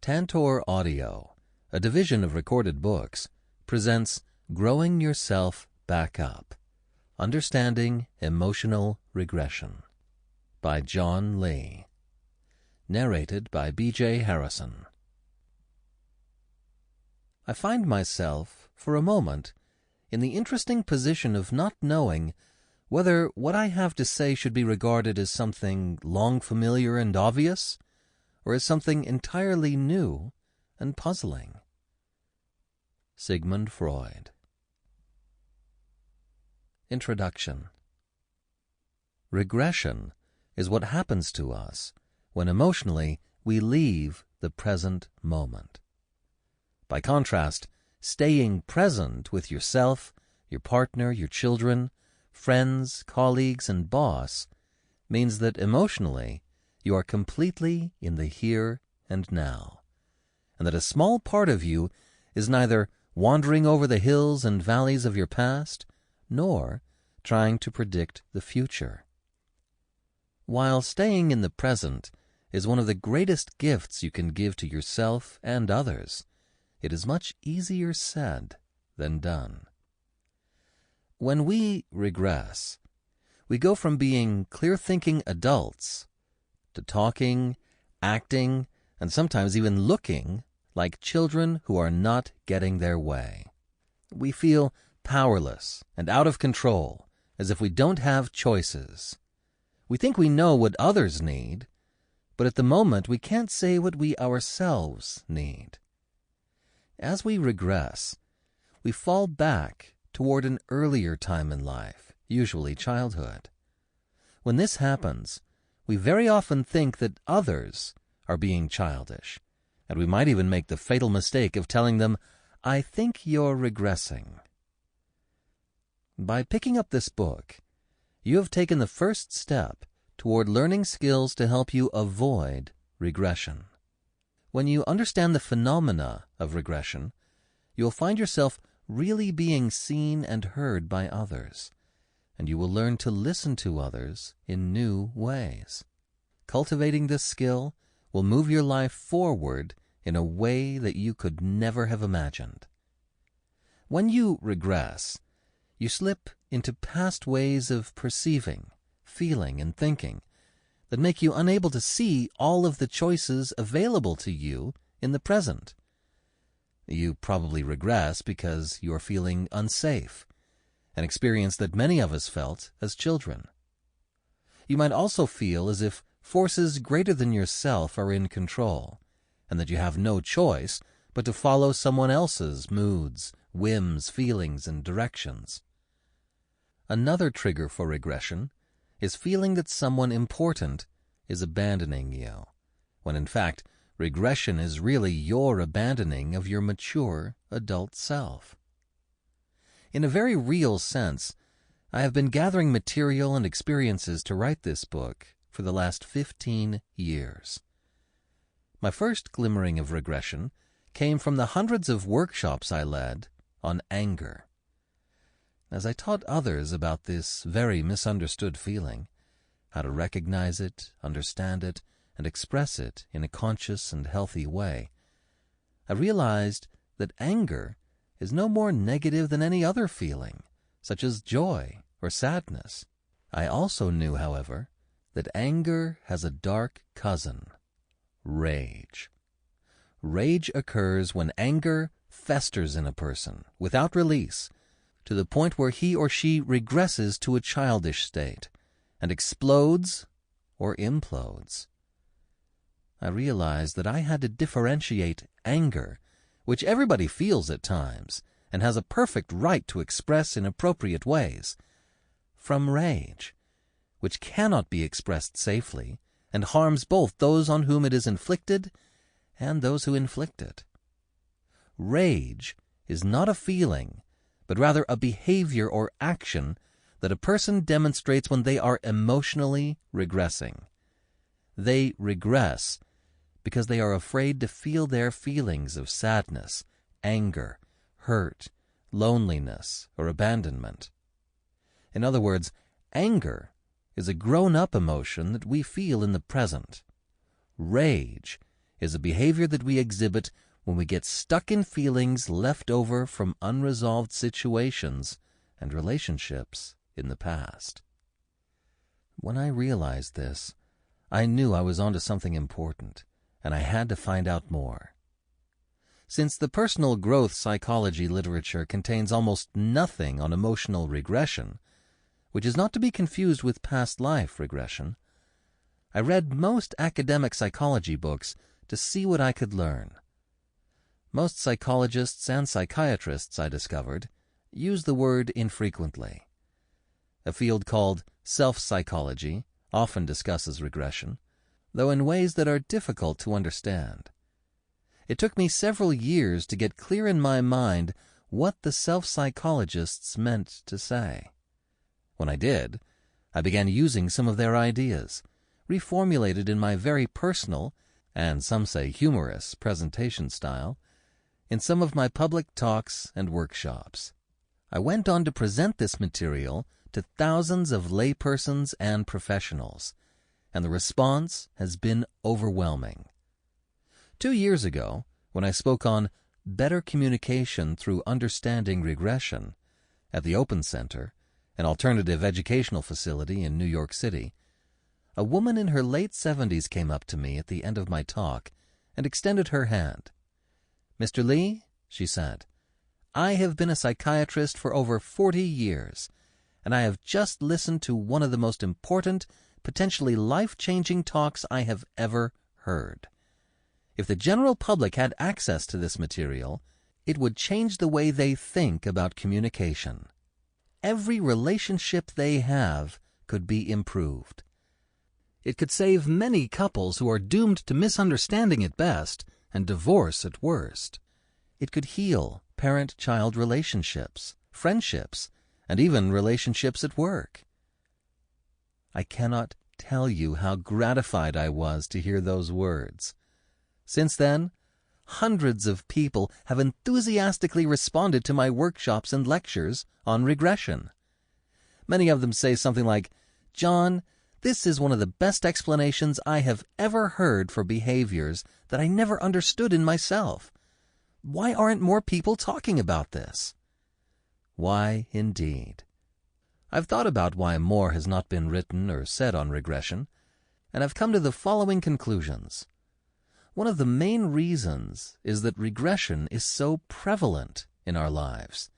Tantor Audio, a division of recorded books, presents Growing Yourself Back Up, Understanding Emotional Regression by John Lee. Narrated by B.J. Harrison. I find myself, for a moment, in the interesting position of not knowing whether what I have to say should be regarded as something long familiar and obvious, or as something entirely new and puzzling. Sigmund Freud. Introduction. Regression is what happens to us when emotionally we leave the present moment. By contrast, staying present with yourself, your partner, your children, friends, colleagues, and boss means that emotionally you are completely in the here and now, and that a small part of you is neither wandering over the hills and valleys of your past, nor trying to predict the future. While staying in the present is one of the greatest gifts you can give to yourself and others, it is much easier said than done. When we regress, we go from being clear-thinking adults to talking, acting, and sometimes even looking like children who are not getting their way. We feel powerless and out of control, as if we don't have choices. We think we know what others need, but at the moment we can't say what we ourselves need. As we regress, we fall back toward an earlier time in life, usually childhood. When this happens, we very often think that others are being childish, and we might even make the fatal mistake of telling them, "I think you're regressing." By picking up this book, you have taken the first step toward learning skills to help you avoid regression. When you understand the phenomena of regression, you'll find yourself really being seen and heard by others, and you will learn to listen to others in new ways. Cultivating this skill will move your life forward in a way that you could never have imagined. When you regress, you slip into past ways of perceiving, feeling, and thinking that make you unable to see all of the choices available to you in the present. You probably regress because you are feeling unsafe, an experience that many of us felt as children. You might also feel as if forces greater than yourself are in control, and that you have no choice but to follow someone else's moods, whims, feelings, and directions. Another trigger for regression is feeling that someone important is abandoning you, when in fact regression is really your abandoning of your mature adult self. In a very real sense, I have been gathering material and experiences to write this book for the last 15 years. My first glimmering of regression came from the hundreds of workshops I led on anger. As I taught others about this very misunderstood feeling, how to recognize it, understand it, and express it in a conscious and healthy way, I realized that anger is no more negative than any other feeling, such as joy or sadness. I also knew, however, that anger has a dark cousin, rage. Rage occurs when anger festers in a person without release to the point where he or she regresses to a childish state and explodes or implodes. I realized that I had to differentiate anger, which everybody feels at times and has a perfect right to express in appropriate ways, from rage, which cannot be expressed safely and harms both those on whom it is inflicted and those who inflict it. Rage is not a feeling, but rather a behavior or action that a person demonstrates when they are emotionally regressing. They regress because they are afraid to feel their feelings of sadness, anger, hurt, loneliness, or abandonment. In other words, anger is a grown-up emotion that we feel in the present. Rage is a behavior that we exhibit when we get stuck in feelings left over from unresolved situations and relationships in the past. When I realized this, I knew I was onto something important, and I had to find out more. Since the personal growth psychology literature contains almost nothing on emotional regression, which is not to be confused with past life regression, I read most academic psychology books to see what I could learn. Most psychologists and psychiatrists, I discovered, use the word infrequently. A field called self-psychology often discusses regression, though in ways that are difficult to understand. It took me several years to get clear in my mind what the self-psychologists meant to say. When I did, I began using some of their ideas, reformulated in my very personal, and some say humorous, presentation style, in some of my public talks and workshops. I went on to present this material to thousands of laypersons and professionals, and the response has been overwhelming. 2 years ago, when I spoke on Better Communication Through Understanding Regression at the Open Center, an alternative educational facility in New York City, a woman in her late 70s came up to me at the end of my talk and extended her hand. "Mr. Lee," she said, "I have been a psychiatrist for over 40 years, and I have just listened to one of the most important, potentially life-changing talks I have ever heard. If the general public had access to this material, it would change the way they think about communication. Every relationship they have could be improved. It could save many couples who are doomed to misunderstanding at best and divorce at worst. It could heal parent-child relationships, friendships, and even relationships at work." I cannot tell you how gratified I was to hear those words. Since then, hundreds of people have enthusiastically responded to my workshops and lectures on regression. Many of them say something like, "John, this is one of the best explanations I have ever heard for behaviors that I never understood in myself. Why aren't more people talking about this?" Why, indeed. I've thought about why more has not been written or said on regression, and I've come to the following conclusions. One of the main reasons is that regression is so prevalent in our lives.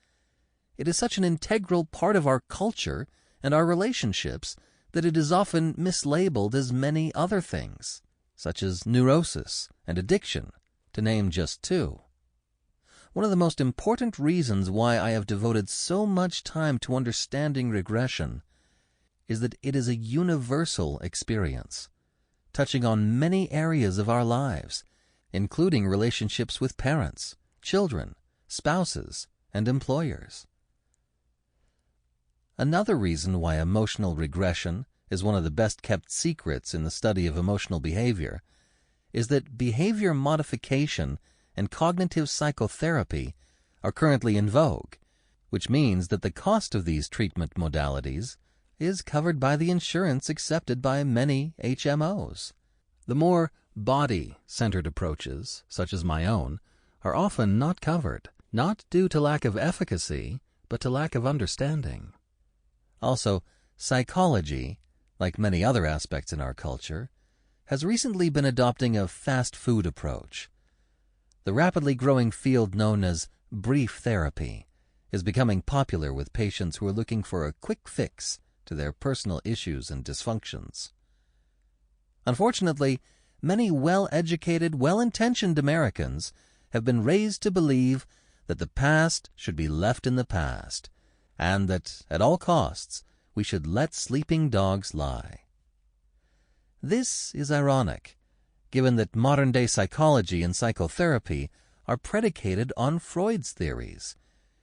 It is such an integral part of our culture and our relationships that it is often mislabeled as many other things, such as neurosis and addiction, to name just two. One of the most important reasons why I have devoted so much time to understanding regression is that it is a universal experience, touching on many areas of our lives, including relationships with parents, children, spouses, and employers. Another reason why emotional regression is one of the best-kept secrets in the study of emotional behavior is that behavior modification and cognitive psychotherapy are currently in vogue, which means that the cost of these treatment modalities is covered by the insurance accepted by many HMOs. The more body-centered approaches, such as my own, are often not covered, not due to lack of efficacy, but to lack of understanding. Also, psychology, like many other aspects in our culture, has recently been adopting a fast food approach. The rapidly growing field known as brief therapy is becoming popular with patients who are looking for a quick fix to their personal issues and dysfunctions. Unfortunately, many well-educated, well-intentioned Americans have been raised to believe that the past should be left in the past, and that, at all costs, we should let sleeping dogs lie. This is ironic, given that modern-day psychology and psychotherapy are predicated on Freud's theories,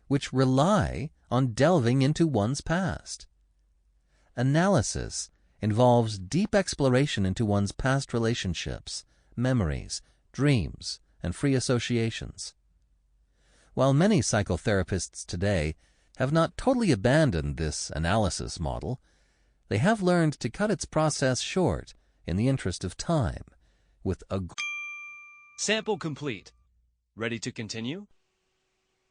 which rely on delving into one's past. Analysis involves deep exploration into one's past relationships, memories, dreams, and free associations. While many psychotherapists today have not totally abandoned this analysis model, they have learned to cut its process short in the interest of time, with a Sample complete. Ready to continue?